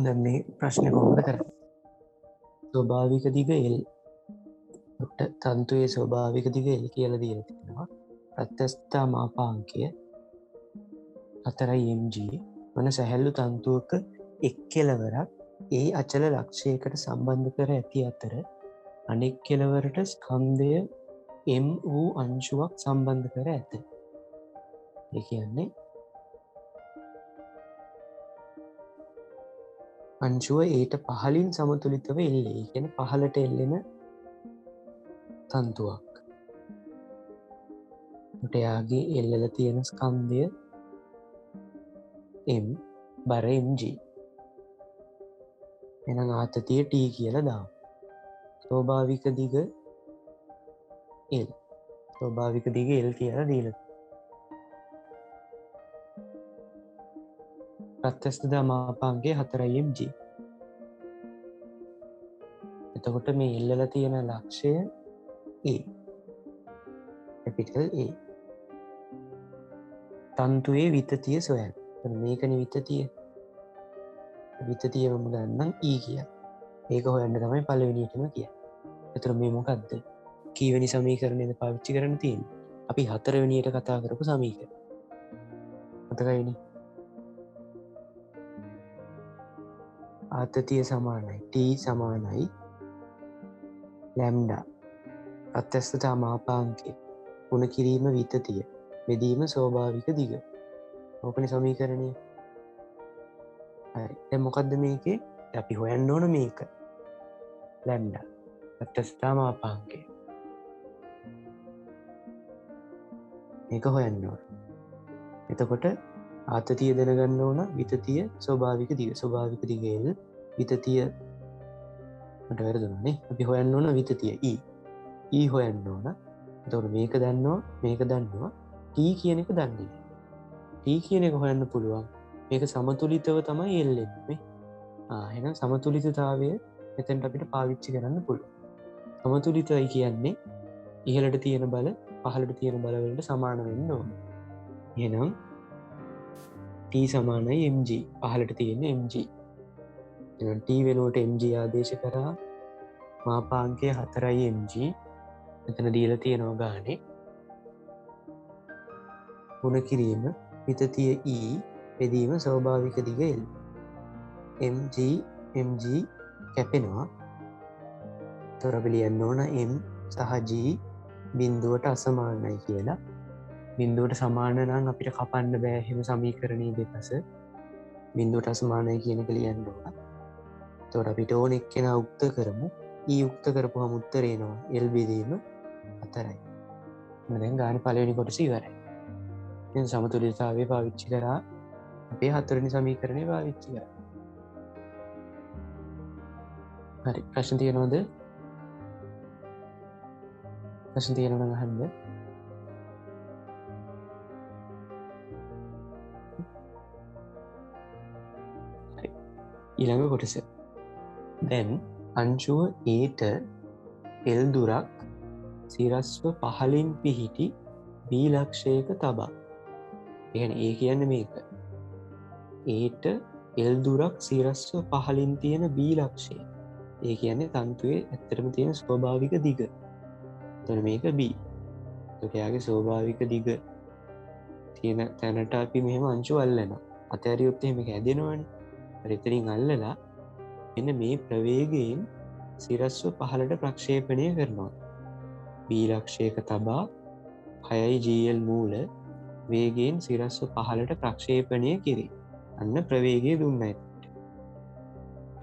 දැන් මේ ප්‍රශ්නේ කොහොමද කරන්නේ? ස්වභාවික දිග L තන්තුවේ ස්වභාවික දිග L කියලා දීලා තියෙනවා. ප්‍රත්‍යස්ථතා මාපාංකය 4 mg වන සැහැල්ලු තන්තුවක එක් කෙළවරක් ඒ අචල ලක්ෂයකට සම්බන්ධ කර ඇති අතර අනෙක් කෙළවරට ස්කන්ධය m වූ අංශුවක් සම්බන්ධ කර ඇත. ඒ කියන්නේ අංශුව ඊට පහළින් සමතුලිතව එල්ලේ. ඒ කියන්නේ පහළට එල්ලෙන තන්තුවක්. එයාගේ එල්ලලා තියෙන ස්කන්ධය m බර mg. එහෙනම් ආතතිය t කියලා දාමු. ස්වභාවික දිග L. ස්වභාවික දිග L කියලා දීලා ප්‍රත්‍යස්ථතා මාපාංකය 4 mg. එතකොට මේ එල්ලලා තියෙන ලක්ෂය A. capital A. තන්තුවේ විතතිය සොයන්න. මේකනේ විතතිය. විතතිය මම ගන්නම් E කියලා. ඒක හොයන්න තමයි පළවෙනියටම කියන්නේ. එතකොට මේ මොකද්ද? කීවෙනි සමීකරණයද පාවිච්චි කරන්න තියෙන්නේ? අපි 4 වෙනියට කතා කරපු සමීකරණය. මතකයිනේ. ආතතිය සමානයි T සමානයි ලැම්ඩා. ප්‍රත්‍යස්ථතා මාපාංකය ගුණ කිරීම විතතිය බෙදීම ස්වභාවික දිග. ඕකනේ සමීකරණය. හරි. දැන් මොකද්ද මේකේ? අපි හොයන්න ඕන මේක. ලැම්ඩා. ප්‍රත්‍යස්ථතා මාපාංකය. මේක හොයන්න ඕන. එතකොට ආතතිය දැනගන්න ඕන විතතිය ස්වභාවික දිග. ස්වභාවික දිග L විතතිය මට වැරදුනානේ. අපි හොයන්න ඕන විතතිය E. E හොයන්න ඕන. එතකොට මේක දන්නවා මේක දන්නවා T කියන එක දන්නේ නැහැ. T කියන එක හොයන්න පුළුවන්. මේක සමතුලිතව තමයි L එන්නේ. එහෙනම් සමතුලිතතාවය මෙතෙන්ට අපිට පාවිච්චි කරන්න පුළුවන්. සමතුලිතයි කියන්නේ ඉහළට තියෙන බල පහළට තියෙන බල වලට සමාන වෙන්න ඕන. එහෙනම් T සමානයි mg. පහළට තියෙන mg. එහෙනම් T වෙනුවට mg ආදේශ කරා මාපාංකය 4 mg. මෙතන දීලා තියෙනවා ගානේ. ගුණ කිරීම විතතිය E බෙදීම ස්වභාවික දිග L. mg කැපෙනවා. තොර අපි ලියන්න ඕන m සහ g බිඳුවට අසමානයි කියලා. බිඳුවට සමාන නම් අපිට කපන්න බෑ එහෙම සමීකරණයේ දෙපස. බිඳුවට අසමානයි කියන එක ලියන්න ඕන. එතකොට අපිට ඕන එක්කෙනා උක්ත කරමු. E උක්ත කරපුවම උත්තරේ එනවා L බෙදීම 4යි. දැන් ගානේ පළවෙනි කොටස ඉවරයි. දැන් සමතුලිතතාවය පාවිච්චි කරා අපේ 4 වෙනි සමීකරණය පාවිච්චි කරා. හරි. ප්‍රශ්න තියෙනවද? ප්‍රශ්න තියෙනවා නම් අහන්න. හරි. ඊළඟ කොටස. දැන් අංශුව Aට L දුරක් සිරස්ව පහළින් පිහිටි B ලක්ෂයක තබා. ඒ කියන්නේ මේක. Aට L දුරක් සිරස්ව පහළින් තියෙන B ලක්ෂය. ඒ කියන්නේ තන්තුවේ ඇත්තටම තියෙන ස්වභාවික දිග. එතකොට මේක B. එතකොට යාගේ ස්වභාවික දිග තියෙන තැනට අපි මෙහෙම අංශු අල්ලනවා. අතහැරියොත් එහෙම හැදෙනවනේ. හරි. එතනින් අල්ලලා මෙන්න මේ ප්‍රවේගයෙන් සිරස්ව පහළට ප්‍රක්ෂේපණය කරනවා. B ලක්ෂයක තබා 6යි GL මූල වේගයෙන් සිරස්ව පහළට ප්‍රක්ෂේපණය කෙරේ. අන්න ප්‍රවේගය දුන්නයි.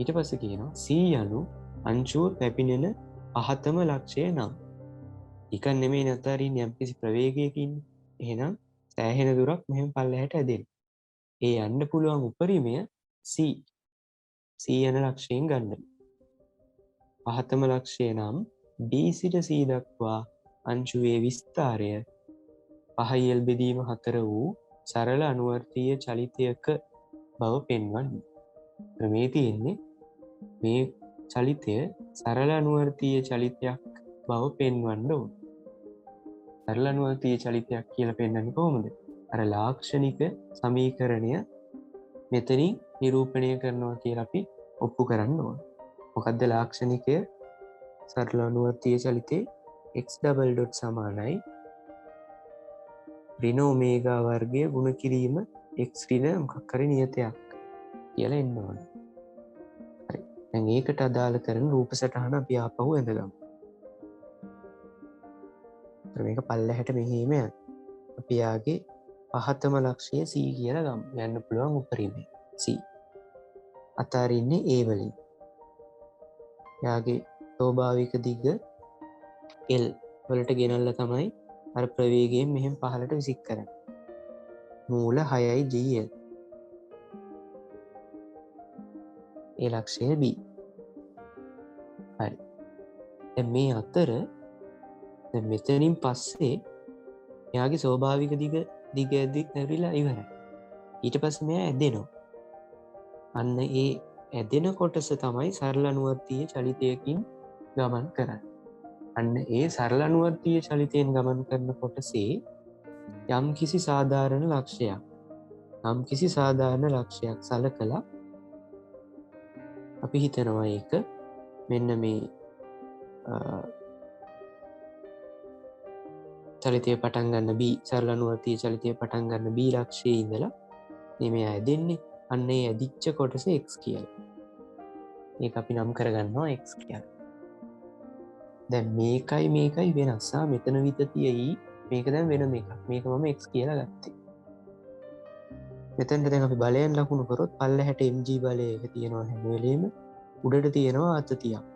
ඊට පස්සේ කියනවා C යනු අංශුව පැමිණෙන පහතම ලක්ෂය නම්. නිකන් නෙමෙයි නැතරින් යම්කිසි ප්‍රවේගයකින්. එහෙනම් සෑහෙන දුරක් මෙහෙම පල්ලෙහාට ඇදෙන්න. ඒ යන්න පුළුවන් උපරිමය C. C යන ලක්ෂයෙන් ගන්න. පහතම ලක්ෂය නම් B සිට C දක්වා අංශුවේ විස්තාරය 5L බෙදීම 4 වූ සරල අනුවර්තීය චලිතයක බව පෙන්වන්නේ. මේ තියෙන්නේ මේ චලිතය සරල අනුවර්තීය චලිතයක් බව පෙන්වන්න ඕන. සරල අනුවර්තීය චලිතයක් කියලා පෙන්වන්නේ කොහොමද? අර ලාක්ෂණික සමීකරණය මෙතනින් නිරූපණය කරනවා කියලා අපි ඔප්පු කරන්න ඕන. මොකද්ද ලාක්ෂණිකය? සරල අනුවර්තීය චලිතේ x ඩබල් ඩොට් සමානයි ඍණ ඔමේගා වර්ගය ගුණ කිරීම x ඍණ මොකක් හරි නියතයක් කියලා එන්න ඕන. හරි. දැන් ඒකට අදාළ කරන රූප සටහන අපි ආපහු ඇඳගමු. මේක පල්ලෙහාට මෙහෙම යන. අපි යාගේ පහතම ලක්ෂය c කියලා ගමු. යන්න පුළුවන් උපරිමයි c. අතාරින්නේ a වලින්. යාගේ ස්වභාවික දිග l වලට ගෙනල්ලා තමයි අර ප්‍රවේගයෙන් මෙහෙම පහළට විසික් කරන්නේ. මූල 6යි gl. ඒ ලක්ෂය b. හරි. දැන් මේ අතර දැන් මෙතනින් පස්සේ එයාගේ ස්වභාවික දිග ඇවිල්ලා ඉවරයි. ඊට පස්සේ මෙයා ඇදෙනවා. අන්න ඒ ඇදෙන කොටස තමයි සරල අනුවර්තීය චලිතයකින් ගමන් කරන්නේ. අන්න ඒ සරල අනුවර්තීය චලිතයෙන් ගමන් කරන කොටසේ යම් කිසි සාධාරණ ලක්ෂයක් සලකලා අපි හිතනවා ඒක මෙන්න මේ චලිතය පටන් ගන්න b සරල අනුවර්තීය චලිතය පටන් ගන්න b ලක්ෂයේ ඉඳලා මේ ඇදෙන්නේ. අන්න ඒ ඇදිච්ච කොටස x කියලා. ඒක අපි නම් කරගන්නවා x කියලා. දැන් මේකයි වෙනස්. මෙතන විතතියයි මේක දැන් වෙනම එකක්. මේක මම x කියලා ගත්තේ. මෙතනට දැන් අපි බලයෙන් ලකුණු කරොත් පල්ලෙහාට mg බලය එක තියෙනවා හැම වෙලෙම. උඩට තියෙනවා ආතතියක්.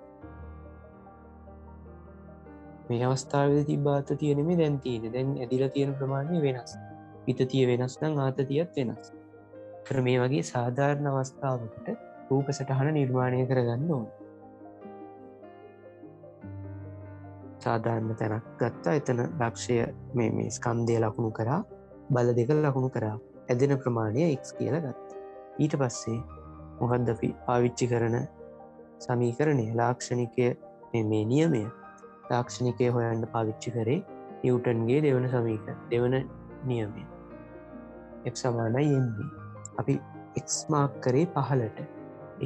මේ අවස්ථාවේදී තිබ්බ ආතතිය නෙමෙයි දැන් තියෙන්නේ. දැන් ඇදිලා තියෙන ප්‍රමාණය වෙනස්. විතතිය වෙනස් නම් ආතතියත් වෙනස්. ඒතර මේ වගේ සාධාරණ අවස්ථාවකට රූප සටහන නිර්මාණය කරගන්න ඕන. සාධාරණ තැනක් ගත්තා. එතන ලක්ෂය මේ ස්කන්ධය ලකුණු කරා, බල දෙක ලකුණු කරා, ඇදෙන ප්‍රමාණය x කියලා ගත්තා. ඊට පස්සේ මොකද්ද අපි පාවිච්චි කරන සමීකරණය? ලාක්ෂණිකය මේ නියමය. ලාක්ෂණිකය හොයන්න පාවිච්චි කරේ නිව්ටන්ගේ දෙවන නියමය. f සමානයි mv. අපි x මාක් කරේ පහළට.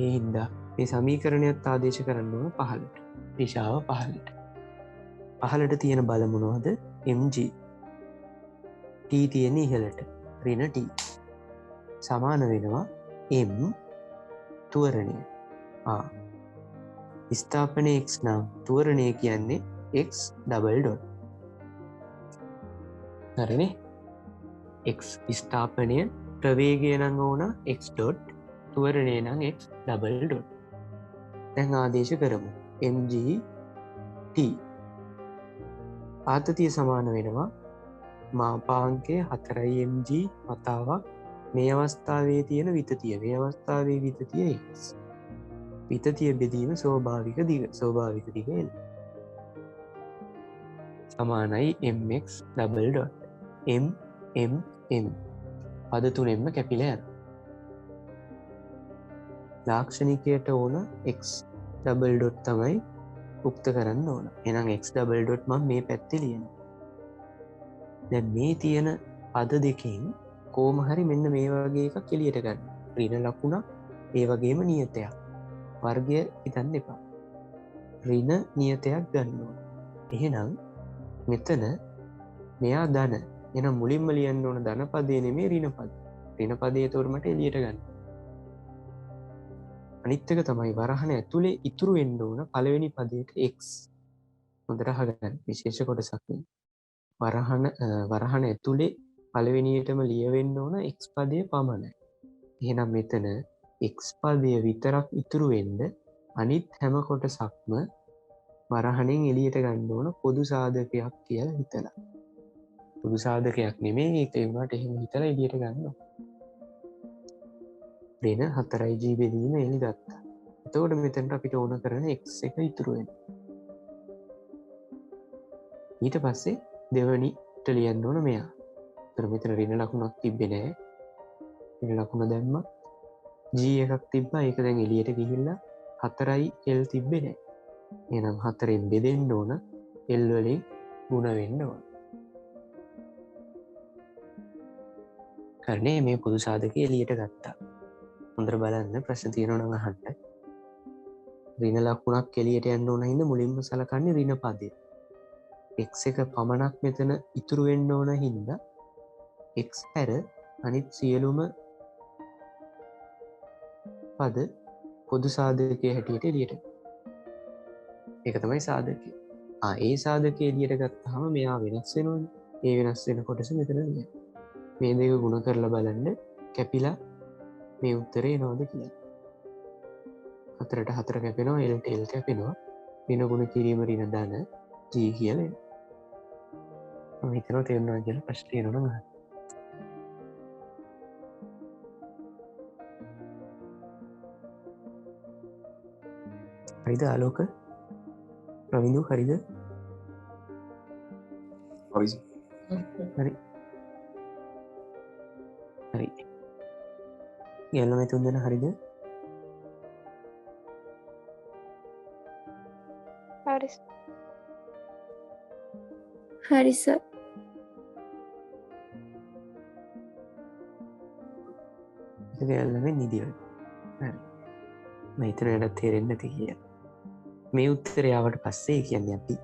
ඒ හින්දා මේ සමීකරණයත් ආදේශ කරන්න ඕන පහළට. දිශාව පහළට. පහළට තියෙන බල මොනවද? mg. t තියෙන ඉහළට. ඍණ t. සමාන වෙනවා m ත්වරණය. ස්ථාපනය x නම් ත්වරණය කියන්නේ x ඩබල් ඩොට්. හරිනේ? x ස්ථාපනය ප්‍රවේගය නම් ඕන x ඩොට්, ත්වරණය නම් x ඩබල් ඩොට්. දැන් ආදේශ කරමු mg t. ආතතිය සමාන වෙනවා මාපාංකය 4 mg වතාවක් මේ අවස්ථාවේ තියෙන විතතිය. මේ අවස්ථාවේ විතතිය x. විතතිය බෙදීම ස්වභාවික දිග l සමානයි mx ඩබල් ඩොට්. m පද තුනෙන්ම කැපිලා යනවා. ලාක්ෂණිකයට ඕන x ඩබල් ඩොට් තමයි උක්ත කරන්න ඕන. එහෙනම් x ඩබල් ඩොට් මම මේ පැත්තේ ලියනවා. දැන් මේ තියෙන පද දෙකෙන් කොහොම හරි මෙන්න මේ වගේ එකක් එළියට ගන්න. ඍණ ලකුණක්, ඒ වගේම නියතයක්. වර්ගය හිතන්න එපා. ඍණ නියතයක් ගන්න ඕන. එහෙනම් මෙතන මෙයා ධන. එහෙනම් මුලින්ම ලියන්න ඕන ධන පදේ නෙමෙයි ඍණ පද. ඍණ පදේ ඒතකොට මට එළියට ගන්න. අනිත් එක තමයි වරහන ඇතුලේ ඉතුරු වෙන්න ඕන පළවෙනි පදයට x. හොඳට අහගන්න. විශේෂ කොටසක් නේ. වරහන ඇතුලේ පළවෙනියටම ලියවෙන්න ඕන x පදය පමණයි. එහෙනම් මෙතන x පදය විතරක් ඉතුරු වෙන්න අනිත් හැම කොටසක්ම වරහණෙන් එළියට ගන්න ඕන පොදු සාධකයක් කියලා හිතලා. පොදු සාධකයක් නෙමෙයි ඒක වුණාට එහෙම හිතලා එළියට ගන්නවා. ඍණ 4g බෙදීම එළි ගත්තා. එතකොට මෙතනට අපිට ඕන කරන x එක ඉතුරු වෙනවා. ඊට පස්සේ දෙවනිට ලියන්න ඕන මෙයා. ඒතර මෙතන ඍණ ලකුණක් තිබ්බේ නැහැ. ඍණ ලකුණ දැම්මා. g එකක් තිබ්බා. ඒක දැන් එළියට ගිහිල්ලා 4l තිබ්බේ නැහැ. එහෙනම් 4ෙන් බෙදෙන්න ඕන l වලින් ගුණ වෙන්න ඕන. කරන්නේ මේ පොදු සාධකය එළියට ගත්තා. හොඳට බලන්න ප්‍රශ්න තියෙනවා නම් අහන්න. ඍණ ලකුණක් එළියට යන්න ඕන හින්දා මුලින්ම සලකන්නේ ඍණ පදය. x එක පමණක් මෙතන ඉතුරු වෙන්න ඕන හින්දා x හැර අනිත් සියලුම පද පොදු සාධකයේ හැටියට එළියට. ඒක තමයි සාධකය. ඒ සාධකය එළියට ගත්තාම මෙයා වෙනස් වෙනවනේ. ඒ වෙනස් වෙන කොටස මෙතන නෑ. මේ දෙක ගුණ කරලා බලන්න කැපිලා මේ උත්තරේ එනවද කියලා. 4ට 4 කැපෙනවා, L ට L කැපෙනවා. ඍණ ගුණ කිරීම ඍණ ධන g කියලා එනවා. මම හිතනවා තේරුණා කියලා. ප්‍රශ්න තියෙනවා නම් අහන්න. හරිද ආලෝක? රවිදු හරිද? හරි. හරි. හරි. යන්න මේ තුන් දෙනා හරිද? හරි. හරි සර්. ඒක යන්න මේ නිදිවයි. හරි. මම හිතන වැඩක් තේරෙන්නේ නැති කියලා. මේ උත්තරය ආවට පස්සේ කියන්නේ අපි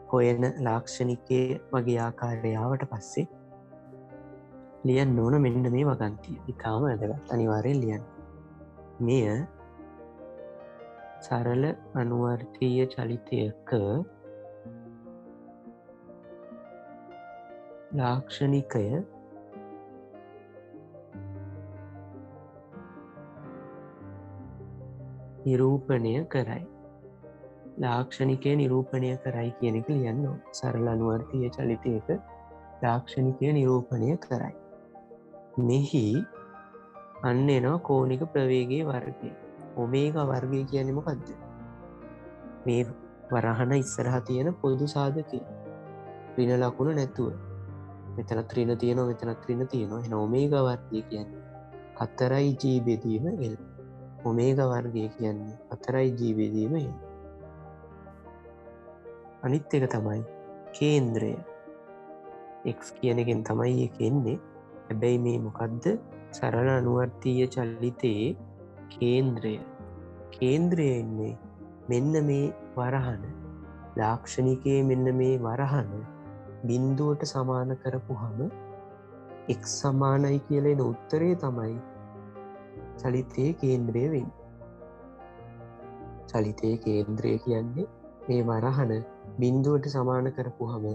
හොයන ලාක්ෂණිකයේ වගේ ආකාරය ආවට පස්සේ ලියන්න ඕන මෙන්න මේ වගන්තිය. ඉතාම වැදගත්. අනිවාර්යෙන් ලියන්න. මෙය සරල අනුවර්තීය චලිතයක ලාක්ෂණිකය නිරූපණය කරයි. ලාක්ෂණිකය නිරූපණය කරයි කියන එක ලියන්න ඕන. සරල අනුවර්තීය චලිතයක ලාක්ෂණිකය නිරූපණය කරයි. මෙහි අන්න එනවා කෝණික ප්‍රවේගයේ වර්ගය. ඔමේගා වර්ගය කියන්නේ මොකද්ද? මේ වරහන ඉස්සරහා තියෙන පොදු සාධකය. ඍණ ලකුණ නැතුව. මෙතන ඍණ තියෙනවා, මෙතන ඍණ තියෙනවා. එහෙනම් ඔමේගා වර්ගය කියන්නේ 4g බෙදීම l. ඔමේගා වර්ගය කියන්නේ 4g බෙදීම l. අනිත් එක තමයි කේන්ද්‍රය. x කියන එකෙන් තමයි ඒක එන්නේ. හැබැයි මේ මොකද්ද? සරල අනුවර්තීය චලිතයේ කේන්ද්‍රය. කේන්ද්‍රය එන්නේ මෙන්න මේ වරහන. ලාක්ෂණිකයේ මෙන්න මේ වරහන බිඳුවට සමාන කරපුහම x සමානයි කියලා එන උත්තරේ තමයි චලිතයේ කේන්ද්‍රය වෙන්නේ. චලිතයේ කේන්ද්‍රය කියන්නේ මේ වරහන බිඳුවට සමාන කරපුහම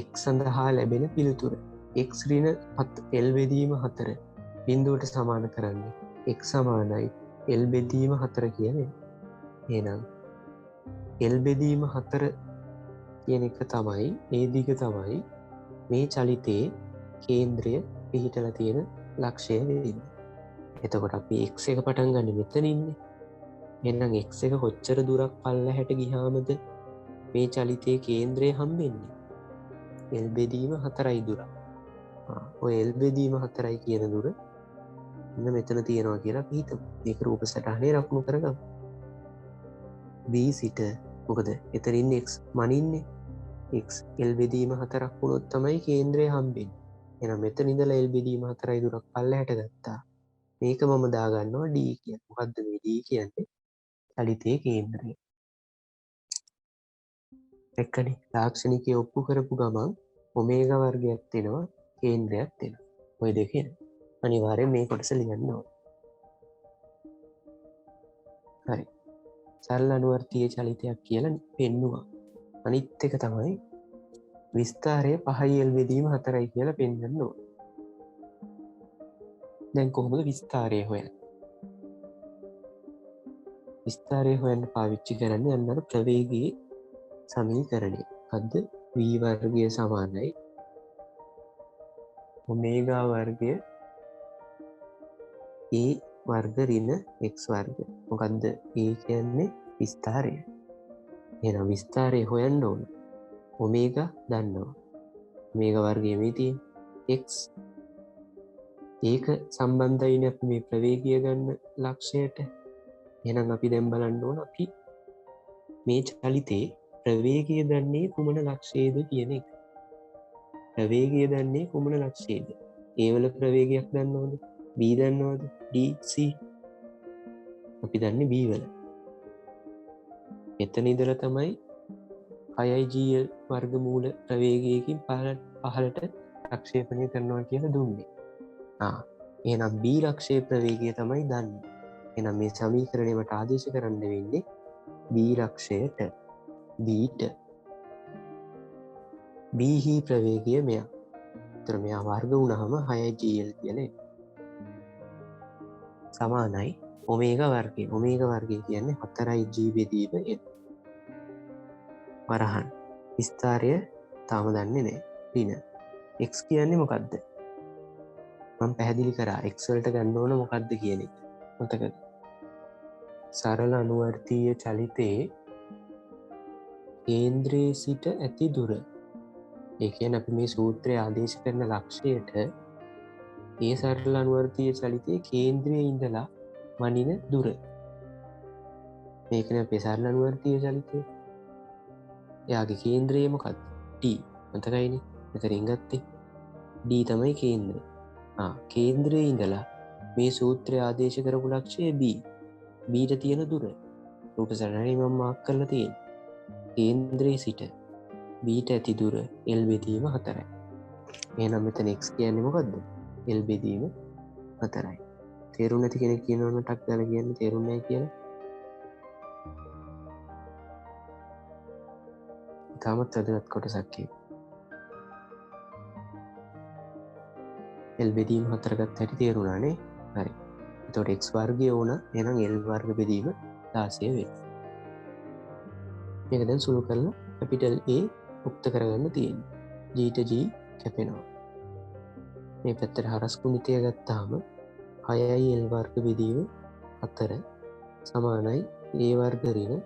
x සඳහා ලැබෙන පිළිතුර. x ඍණ L බෙදීම 4 බිඳුවට සමාන කරන්නේ x සමානයි L බෙදීම 4 කියන්නේ. එහෙනම් L බෙදීම 4 කියන එක තමයි ඒ දිග තමයි මේ චලිතයේ කේන්ද්‍රය පිහිටලා තියෙන ලක්ෂය වෙන්නේ. එතකොට අපි x එක පටන් ගන්න මෙතන ඉන්නේ. එහෙනම් x එක කොච්චර දුරක් පල්ලහැට ගියාමද මේ චලිතයේ කේන්ද්‍රය හම්බෙන්නේ? L බෙදීම 4යි දුර. ඔය L බෙදීම 4යි කියන දුර ඉන්න මෙතන තියෙනවා කියලා අපි හිතමු. මේක රූප සටහනේ ලකුණු කරගමු. B සිට මොකද එතනින් x මනින්නේ. x L බෙදීම 4ක් වුණොත් තමයි කේන්ද්‍රය හම්බෙන්නේ. එහෙනම් මෙතන ඉඳලා L බෙදීම 4යි දුරක් පල්ලහැට ගත්තා. මේක මම දාගන්නවා D කියන්නේ. මොකද්ද මේ D කියන්නේ? චලිතයේ කේන්ද්‍රය. එක්කනේ ලාක්ෂණිකය ඔප්පු කරපු ගමන් ඔමේගා වර්ගයක් දෙනවා, කේන්ද්‍රයක් දෙනවා. ওই දෙකේ අනිවාර්යෙන් මේ කොටස ලියන්න ඕන. හරි. සරල අනුවර්තීය චලිතයක් කියලා පෙන්නුවා. අනිත් එක තමයි විස්තරය 5යි L බෙදීම 4යි කියලා පෙන්වන්න ඕන. දැන් කොහොමද විස්තරය හොයන්නේ? විස්තරය හොයන්න පාවිච්චි කරන්නේ අන්න අර ප්‍රවේගයේ සමීකරණය. මොකද්ද? v වර්ගය සමානයි ඔමේගා වර්ගය a වර්ග ඍණ x වර්ග. මොකද්ද a කියන්නේ? විස්තරය. එහෙනම් විස්තරය හොයන්න ඕන. ඔමේගා දන්නවා. ඔමේගා වර්ගය මේ තියෙන x. ඒක සම්බන්ධයිනේ අපි මේ ප්‍රවේගය ගන්න ලක්ෂයට. එහෙනම් අපි දැන් බලන්න ඕන අපි මේ චලිතේ ප්‍රවේගය දන්නේ කුමන ලක්ෂයේද කියන එක. ප්‍රවේගය දන්නේ කුමන ලක්ෂයේද? ඒවල ප්‍රවේගයක් දන්නවද? B දන්නවද? D C? අපි දන්නේ B වල. එතන ඉඳලා තමයි 6යි GL වර්ගමූල ප්‍රවේගයකින් පහළට ප්‍රක්ෂේපණය කරනවා කියලා දුන්නේ. එහෙනම් B ලක්ෂයේ ප්‍රවේගය තමයි දන්නේ. එහෙනම් මේ සමීකරණයට ආදේශ කරන්න වෙන්නේ B ලක්ෂයට Bට. B හි ප්‍රවේගය මෙයා. ඒතර මෙයා වර්ග වුණාම 6යි GL කියලා එනවා. සමානයි ඔමේගා වර්ගය. ඔමේගා වර්ගය කියන්නේ 4යි G බෙදීම L. වරහන් විස්තරය තාම දන්නේ නැහැ. ඍණ x කියන්නේ මොකද්ද? මම පැහැදිලි කරා x වලට ගන්න ඕන මොකද්ද කියන එක. මතකද? සරල අනුවර්තීය චලිතයේ කේන්ද්‍රයේ සිට ඇති දුර. ඒ කියන්නේ අපි මේ සූත්‍රය ආදේශ කරන ලක්ෂයට ඒ සරල අනුවර්තීය චලිතයේ කේන්ද්‍රයේ ඉඳලා මනින දුර. මේකනේ අපේ සරල අනුවර්තීය චලිතය. එයාගේ කේන්ද්‍රය මොකක්ද? D. මතකයිනේ. මෙතනින් ගත්තේ D තමයි කේන්ද්‍රය. කේන්ද්‍රයේ ඉඳලා මේ සූත්‍රය ආදේශ කරපු ලක්ෂය B. Bට තියෙන දුර රූප සටහනේ මම මාක් කරලා තියෙන්නේ. කේන්ද්‍රයේ සිට Bට ඇති දුර L බෙදීම 4යි. එහෙනම් මෙතන x කියන්නේ මොකද්ද? L බෙදීම 4යි. තේරුම් නැති කෙනෙක් කියනවනම් ටක් දාලා කියන්න තේරුම් නැහැ කියලා. තාමත් වැදගත් කොටසක් ඒක. L බෙදීම 4 ගත්ත හැටි තේරුණානේ. හරි. එතකොට x වර්ගය ඕන එහෙනම් L වර්ග බෙදීම 16 වෙනවා. මේක දැන් සුළු කරලා කැපිටල් A උක්ත කරගන්න තියෙනවා. G ට G කැපෙනවා. මේ පැත්තට හරස් කුණිතය ගත්තාම 6යි L වර්ග බෙදීම 4 සමානයි A වර්ග ඍණ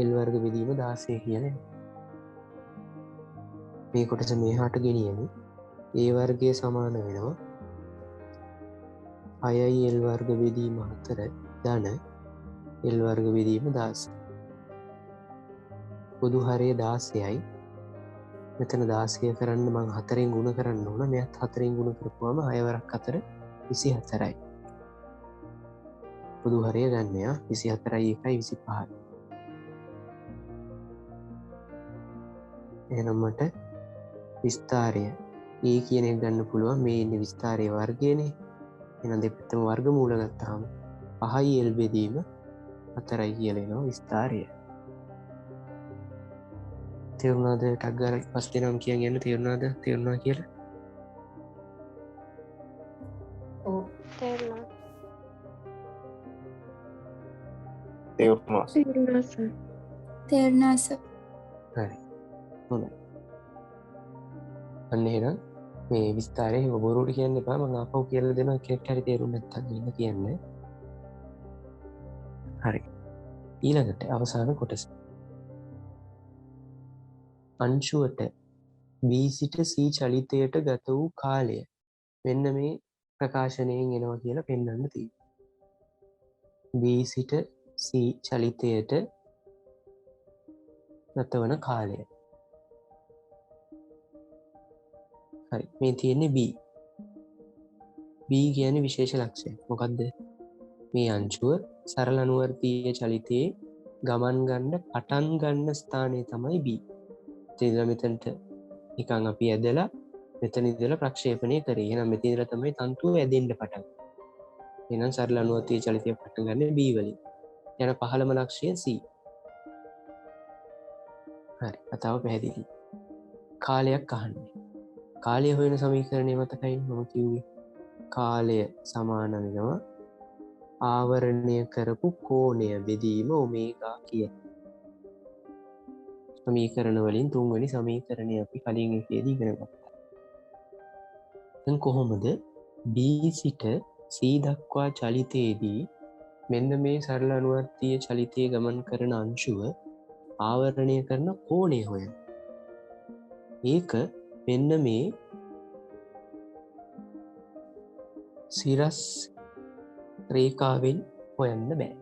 L වර්ග බෙදීම 16 කියන්නේ. මේ කොටස මෙහාට ගෙනියමු. A වර්ගය සමාන වෙනවා 6යි L වර්ග බෙදීම 4 ධන L වර්ග බෙදීම 16. පොදු හරය 16යි. මෙතන 16 කරන්න මම 4ෙන් ගුණ කරන්න ඕන. මෙයත් 4ෙන් ගුණ කරපුවාම 6 වරක් 4 24යි. පොදු හරය ගන්න යා 24යි 1යි 25යි. එහෙනම් මට විස්තරය A කියන එක ගන්න පුළුවන්. මේ ඉන්නේ විස්තරයේ වර්ගයනේ. එහෙනම් දෙපැත්තම වර්ගමූල ගත්තාම 5යි L බෙදීම 4යි කියලා එනවා විස්තරය. තේරුණාද? ටක් ගාලා පස්සේ නම් කියන් යන්න තේරුණාද? තේරුණා කියලා. ඔව් තේරුණා. තේරුණා. තේරුණා සර්. හරි. හොඳයි. අන්න එහෙනම් මේ විස්තරය බොරුවට කියන්න එපා. මම ආපහු කියලා දෙනවා කෙනෙක්ට හරි තේරුම් නැත්නම් ඉන්න කියන්න. හරි. ඊළඟට අවසාන කොටස. අංශුවට B සිට C චලිතයට ගත වූ කාලය මෙන්න මේ ප්‍රකාශනයෙන් එනවා කියලා පෙන්වන්න තියෙනවා. B සිට C චලිතයට ගතවන කාලය. හරි. මේ තියෙන්නේ B. B කියන්නේ විශේෂ ලක්ෂය. මොකද්ද? මේ අංශුව සරල අනුවර්තීය චලිතයේ ගමන් ගන්න පටන් ගන්න ස්ථානය තමයි B. ඉතින් මෙතනට නිකන් අපි ඇදලා මෙතන ඉඳලා ප්‍රක්ෂේපණය කරේ. එහෙනම් මෙතන ඉඳලා තමයි තන්තුව ඇදෙන්න පටන් ගන්නේ. එහෙනම් සරල අනුවර්තීය චලිතය පටන් ගන්න B වලින්. යන පහළම ලක්ෂය C. හරි. කතාව පැහැදිලි. කාලයක් අහන්නේ. කාලය හොයන සමීකරණය මතකයි මම කිව්වේ. කාලය සමාන වෙනවා ආවරණය කරපු කෝණය බෙදීම ඔමේගා කිය. සමීකරණ වලින් තුන්වෙනි සමීකරණය අපි කලින් එකේදී ඉගෙන ගත්තා. දැන් කොහොමද B සිට C දක්වා චලිතයේදී මෙන්න මේ සරල අනුවර්තීය චලිතයේ ගමන් කරන අංශුව ආවරණය කරන කෝණය හොයන්නේ. ඒක මෙන්න මේ සිරස් රේඛාවෙන් හොයන්න බෑ.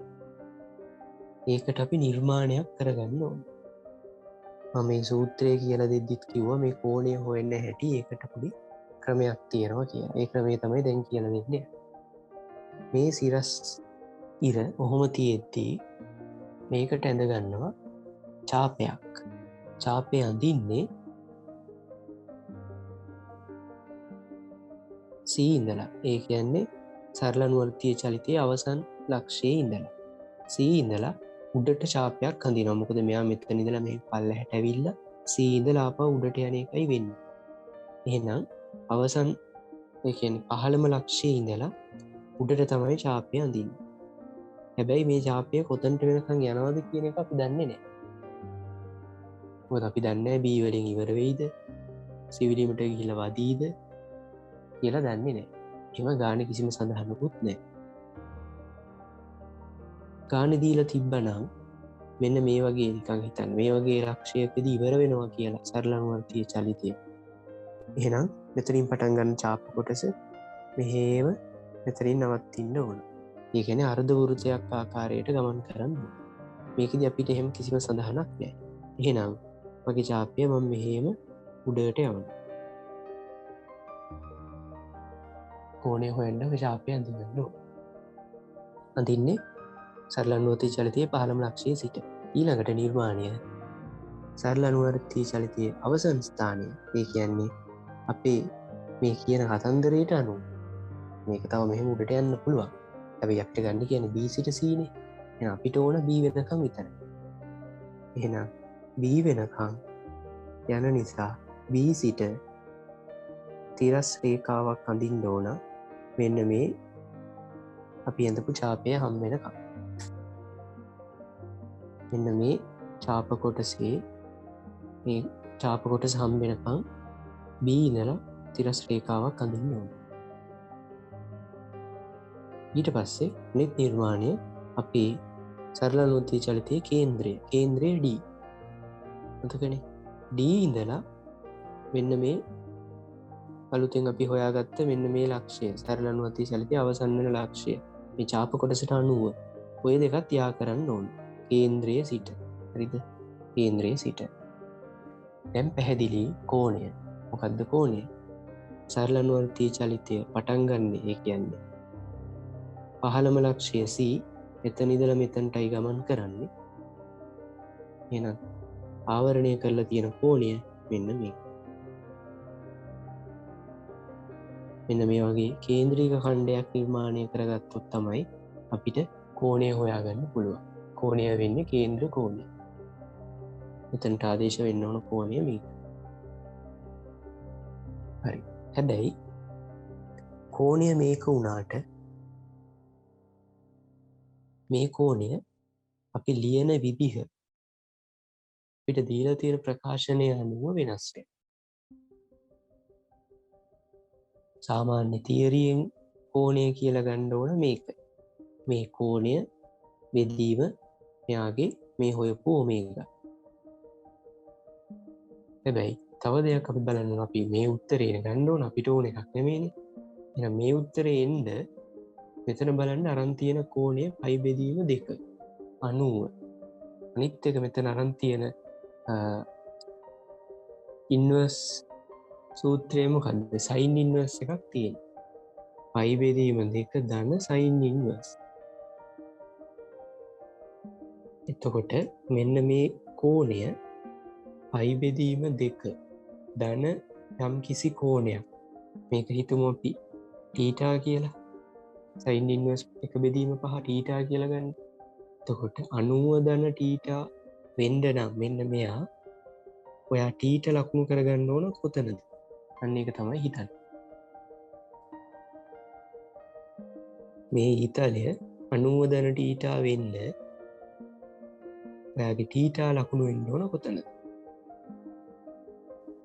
ඒකට අපි නිර්මාණයක් කරගන්න ඕන. මම මේ සූත්‍රය කියලා දෙද්දිත් කිව්වා මේ කෝණය හොයන්න හැටි ඒකට පොඩි ක්‍රමයක් තියෙනවා කිය. ඒ ක්‍රමේ තමයි දැන් කියලා දෙන්නේ. මේ සිරස් ඉර ඔහොම තියෙද්දී මේකට ඇඳ ගන්නවා චාපයක්. චාපය අඳින්නේ C ඉඳලා. ඒ කියන්නේ සරලනුවර්තිය චලිතයේ අවසන් ලක්ෂයේ ඉඳලා. C ඉඳලා උඩට චාපයක් අඳිනවා. මොකද මෙයා මෙතන ඉඳලා මේ පල්ලෙහාට ඇවිල්ලා C ඉඳලා ආපහු උඩට යන එකයි වෙන්නේ. එහෙනම් අවසන් ඒ කියන්නේ පහළම ලක්ෂයේ ඉඳලා උඩට තමයි චාපය අඳින්නේ. හැබැයි මේ චාපය කොතනට වෙනකන් යනවද කියන එක අපි දන්නේ නැහැ. මොකද අපි දන්නේ නැහැ B වලින් ඉවර වෙයිද? C වලින්ට ගිහිල්ලා වදීද කියලා දන්නේ නැහැ. එහෙම ගානේ කිසිම සඳහනකුත් නැහැ. ගානේ දීලා තිබ්බනම් මෙන්න මේ වගේ නිකන් හිතන්න මේ වගේ ලක්ෂයකදී ඉවර වෙනවා කියලා සරලනුවර්තිය චලිතය. එහෙනම් මෙතනින් පටන් ගන්න චාප කොටස මෙහෙම මෙතනින් නවත්තින්න ඕන. ඒ කියන්නේ අර්ධ වෘත්තයක් ආකාරයට ගමන් කරන්න ඕන. මේකෙදි අපිට එහෙම කිසිම සඳහනක් නැහැ. එහෙනම් මගේ චාපය මම මෙහෙම උඩට යවනවා. කෝණය හොයන්න ඔය චාපය අඳින්න ඕන. අඳින්නේ සරලනුවර්තිය චලිතයේ පහළම ලක්ෂයේ සිට. ඊළඟට නිර්මාණය සරලනුවර්තිය චලිතයේ අවසන් ස්ථානය. ඒ කියන්නේ අපේ මේ කියන කතන්දරයට අනුව මේක තව මෙහෙම උඩට යන්න පුළුවන්. හැබැයි අපිට ගන්න කියන්නේ B සිට C නේ. එහෙනම් අපිට ඕන B වෙනකම් විතරයි. එහෙනම් B වෙනකම් යන නිසා B සිට තිරස් රේඛාවක් අඳින්න ඕන. මෙන්න මේ අපි ඇඳපු චාපය හම් වෙනකම්. මෙන්න මේ චාප කොටසේ මේ චාප කොටස හම් වෙනකම් B ඉඳලා තිරස් රේඛාවක් අඳින්න ඕන. ඊට පස්සේ අනිත් නිර්මාණය අපේ සරලනුවර්තිය චලිතයේ කේන්ද්‍රය D. එතකොට D ඉඳලා මෙන්න මේ අලුතෙන් අපි හොයාගත්ත මෙන්න මේ ලක්ෂය සරලනුවර්තිය චලිතයේ අවසන් වෙන ලක්ෂය මේ චාප කොටසට අනුව ඔය දෙකත් යා කරන්න ඕන. කේන්ද්‍රයේ සිට. හරිද? කේන්ද්‍රයේ සිට. දැන් පැහැදිලි කෝණය. මොකද්ද කෝණය? සරලනුවර්තිය චලිතය පටන් ගන්න ඒ කියන්නේ පහළම ලක්ෂය C එතන ඉඳලා මෙතනටයි ගමන් කරන්නේ. එහෙනම් ආවරණය කරලා තියෙන කෝණය මෙන්න මේ. මෙන්න මේ වගේ කේන්ද්‍රික ඛණ්ඩයක් නිර්මාණය කරගත්තොත් තමයි අපිට කෝණය හොයාගන්න පුළුවන්. කෝණය වෙන්නේ කේන්ද්‍ර කෝණය. මෙතනට ආදේශ වෙන්න ඕන කෝණය මේක. හරි. හැබැයි කෝණය මේක වුණාට මේ කෝණය අපි ලියන විදිහ අපිට දීලා තියෙන ප්‍රකාශනය අනුව වෙනස් වෙනවා. සාමාන්‍ය තියරියෙන් කෝණය කියලා ගන්න ඕන මේක. මේ කෝණය බෙදීම මෙයාගේ මේ හොයපු ඔමේගා. හැබැයි තව දෙයක් අපි බලන්න අපි මේ උත්තරේ ගන්න ඕන අපිට ඕන එකක් නෙමෙයිනේ. එහෙනම් මේ උත්තරේ එන්න මෙතන බලන්න අරන් තියෙන කෝණය පයි බෙදීම 2 90. අනිත් එක මෙතන අරන් තියෙන ඉන්වර්ස් සූත්‍රය මොකද්ද? sin ඉන්වර්ස් එකක් තියෙනවා. පයි බෙදීම 2 ධන sin ඉන්වර්ස්. එතකොට මෙන්න මේ කෝණය පයි බෙදීම 2 ධන යම් කිසි කෝණයක්. මේක හිතමු අපි θ කියලා. sin ඉන්වර්ස් 1 බෙදීම 5 θ කියලා ගන්න. එතකොට 90 ධන θ වෙන්න නම් මෙන්න මෙයා ඔයා θ ලකුණු කරගන්න ඕන කොතනද? අන්න ඒක තමයි හිතන්නේ. මේ හිතලය 90 ධන θ වෙන්න ඔයාගේ θ ලකුණු වෙන්න ඕන කොතනද?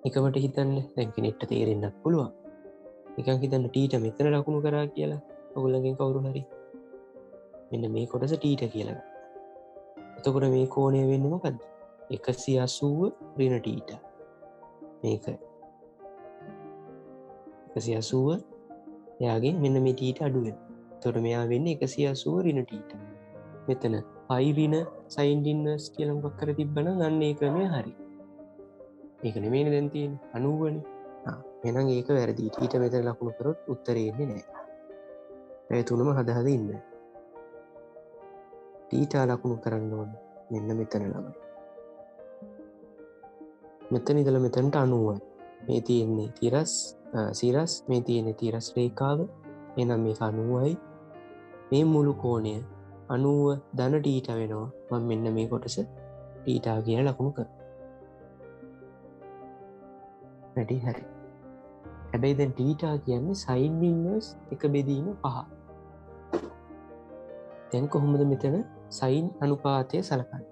එකමට හිතන්න. දැන් කෙනෙක්ට තේරෙන්නත් පුළුවන්. නිකන් හිතන්න θ මෙතන ලකුණු කරා කියලා. ඔයගොල්ලන්ගෙන් කවුරු හරි මෙන්න මේ කොටස θ කියලා. එතකොට මේ කෝණය වෙන්නේ මොකද්ද? 180 ඍණ θ. මේක 180 එයාගෙන් මෙන්න මේ θ අඩු වෙනවා. එතකොට මෙයා වෙන්නේ 180 ඍණ θ. මෙතන පයි ඍණ sin ඉන්වර්ස් කියලා මොකක් කර තිබ්බනම් අන්න ඒ ක්‍රමය හරි. ඒක නෙමෙයිනේ දැන් තියෙන්නේ 90නේ. එනම් ඒක වැරදි. ඊට මෙතන ලකුණු කරොත් උත්තරේ එන්නේ නැහැ. ඒ තුනම හද හද ඉන්න. ඊට ලකුණු කරන්න ඕන මෙන්න මෙතන ළමයි. මෙතන ඉඳලා මෙතනට 90යි. මේ තියෙන්නේ සිරස් මේ තියෙන්නේ තිරස් රේඛාව. එහෙනම් මේක 90යි. මේ මුළු කෝණය 90 ධන ටීටා වෙනවා. මම මෙන්න මේ කොටස ටීටා කියන ලකුණු කරනවා. වැඩි හරි. හැබැයි දැන් ටීටා කියන්නේ sin inverse එක බෙදීම 5. දැන් කොහොමද මෙතන sin අනුපාතය සලකන්නේ?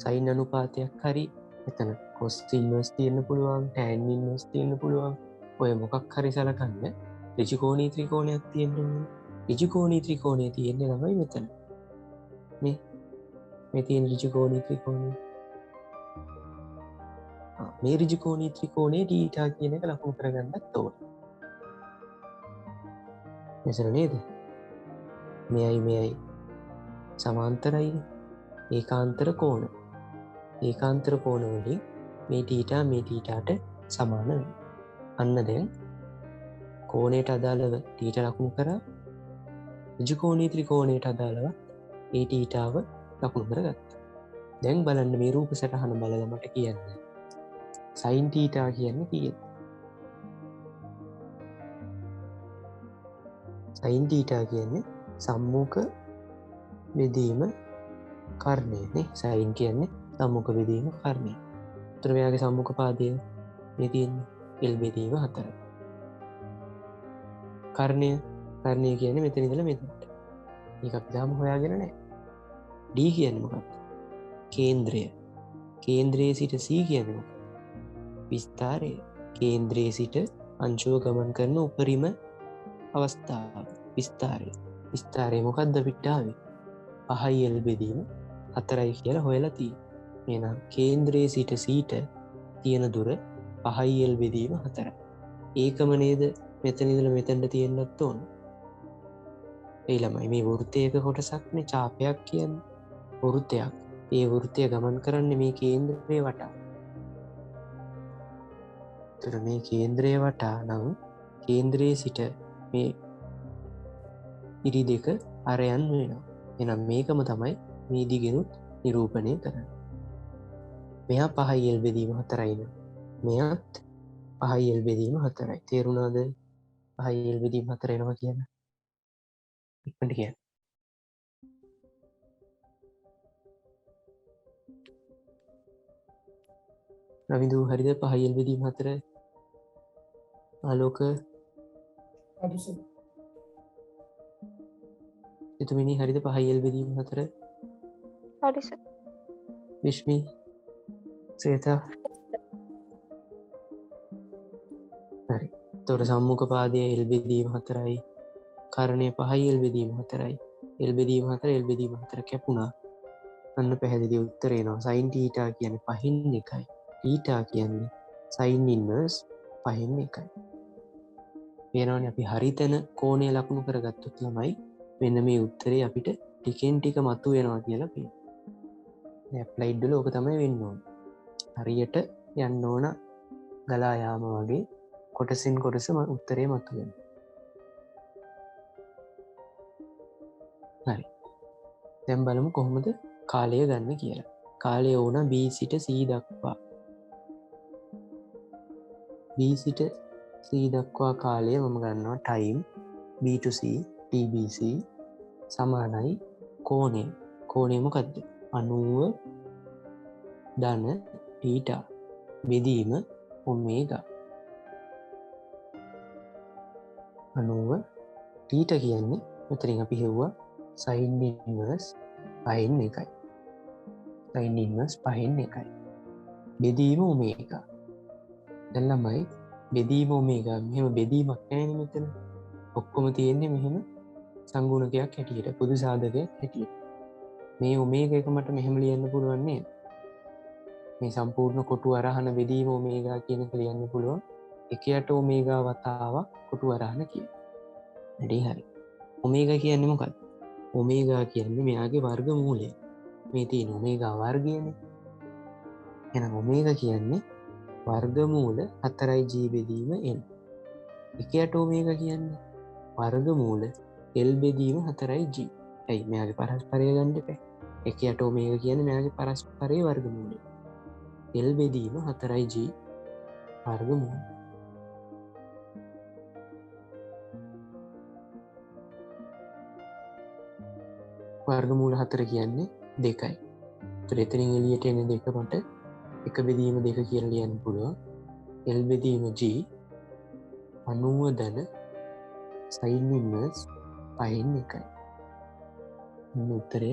sin අනුපාතයක් හරි මෙතන cos inverse තියෙන්න පුළුවන්, tan inverse තියෙන්න පුළුවන්. ඔය මොකක් හරි සලකන්න ඍජුකෝණී ත්‍රිකෝණයක් තියෙන්න ඕනේ. ඍජුකෝණී ත්‍රිකෝණය තියෙන්නේ ළමයි මෙතන. මේ තියෙන ඍජුකෝණී ත්‍රිකෝණය. මේ ඍජුකෝණී ත්‍රිකෝණයේ θ කියන එක ලකුණු කරගන්නත් ඕනේ. මෙතන නේද? මෙයයි සමාන්තරයි. ඒකාන්තර කෝණ. ඒකාන්තර කෝණ වලින් මේ θට සමාන වෙනවා. අන්න දැන් කෝණයට අදාළව θ ලකුණු කරා. ඍජුකෝණී ත්‍රිකෝණයට අදාළව ඒ θව ලකුණු කරගත්තා. දැන් බලන්න මේ රූප සටහන බලලා මට කියන්න. sin θ කියන්නේ කීයද? sin θ කියන්නේ සම්මුඛ බෙදීම කර්ණය නේ. sin කියන්නේ සම්මුඛ බෙදීම කර්ණය. උතර මෙයාගේ සම්මුඛ පාදය මේ තියෙන්නේ L බෙදීම 4යි. කර්ණය කියන්නේ මෙතන ඉඳලා මෙතනට. මේක අපි තාම හොයාගෙන නැහැ. D කියන්නේ මොකක්ද? කේන්ද්‍රය. කේන්ද්‍රයේ සිට C කියන්නේ මොකක්ද? විස්තාරය. කේන්ද්‍රයේ සිට අංශුව ගමන් කරන උපරිම අවස්ථාව විස්තාරය. විස්තාරය මොකක්ද අපිට ආවේ? 5යි L බෙදීම 4යි කියලා හොයලා තියෙනවා. එහෙනම් කේන්ද්‍රයේ සිට Cට තියෙන දුර 5යි L බෙදීම 4යි. ඒකම නේද මෙතන ඉඳලා මෙතනට තියෙන්නත් ඕන. ඒ ළමයි මේ වෘත්තයක කොටසක්නේ ඡාපයක් කියන්නේ. වෘත්තයක්. ඒ වෘත්තය ගමන් කරන්නේ මේ කේන්ද්‍රය වටා. ඒතර මේ කේන්ද්‍රය වටා නම් කේන්ද්‍රයේ සිට මේ ඉරි දෙක අරයන් වෙනවා. එහෙනම් මේකම තමයි මේ දිගෙනුත් නිරූපණය කරන්නේ. මෙහා 5යි L බෙදීම 4යි නේ. මෙහාත් 5යි L බෙදීම 4යි. තේරුණාද? 5යි L බෙදීම 4 එනවා කියන්නේ. ඉක්මනට කියන්න. රවිදු හරිද? 5යි L බෙදීම 4 ආලෝක එතුමිනි හරිද? 5යි L බෙදීම 4 හරි සර්. විශ්මි සේතා හරි. එතකොට සම්මුඛ පාදයේ L බෙදීම 4යි. කර්ණය 5යි L බෙදීම 4යි. L බෙදීම 4 L බෙදීම 4 කැපුණා. අන්න පැහැදිලි උත්තරේ එනවා. sin θ කියන්නේ 5න් 1යි. θ කියන්නේ sin inverse 5න් 1යි. පේනවනේ අපි හරිතන කෝණය ලකුණු කරගත්තොත් ළමයි මෙන්න මේ උත්තරේ අපිට ටිකෙන් ටික මතුවෙනවා කියලා පේනවා. මේ ඇප්ලයිඩ් වල ඕක තමයි වෙන්න ඕන. හරියට යන්න ඕන ගලා යාම වගේ කොටසින් කොටස උත්තරේ මතුවෙනවා. හරි. දැන් බලමු කොහොමද කාලය ගන්න කියලා. කාලය ඕන B සිට C දක්වා. B සිට C දක්වා කාලය මම ගන්නවා time B to C TBC සමානයි කෝණය. කෝණය මොකද්ද? 90 ධන θ බෙදීම ඔමේගා. 90 θ කියන්නේ මෙතනින් අපි හෙව්වා sin inverse 5න් 1යි. sin inverse 5න් 1යි. බෙදීම ඔමේගා. දැන් ළමයි බෙදීම ඔමේගා මෙහෙම බෙදීමක් නැහැ මෙතන. ඔක්කොම තියෙන්නේ මෙහෙම සංගුණකයක් හැටියට, පොදු සාධකයක් හැටියට. මේ ඔමේගා එක මට මෙහෙම ලියන්න පුළුවන් නේද? මේ සම්පූර්ණ කොටු අරහන බෙදීම ඔමේගා කියන එක ලියන්න පුළුවන්. 1යට ඔමේගා වතාවක් කොටු අරහන කියන. වැඩි හරි. ඔමේගා කියන්නේ මොකක්ද? ඔමේගා කියන්නේ මෙයාගේ වර්ගමූලය. මේ තියෙන ඔමේගා වර්ගයනේ. එහෙනම් ඔමේගා කියන්නේ වර්ගමූල 4යි g බෙදීම l. එක ඇටෝමයක කියන්නේ වර්ගමූල l බෙදීම 4යි g. ඇයි මෙයාගේ පරස්පරය ගන්න එපා. එක ඇටෝමයක කියන්නේ මෙයාගේ පරස්පරයේ වර්ගමූලය. l බෙදීම 4යි g වර්ගමූල. වර්ගමූල 4 කියන්නේ 2යි. ඒතර එතනින් එළියට එන දෙක මට එක බෙදීම 2 කියලා ලියන්න පුළුවන්. l බෙදීම g 90 ධන sin inverse පහෙන් 1යි. උත්තරය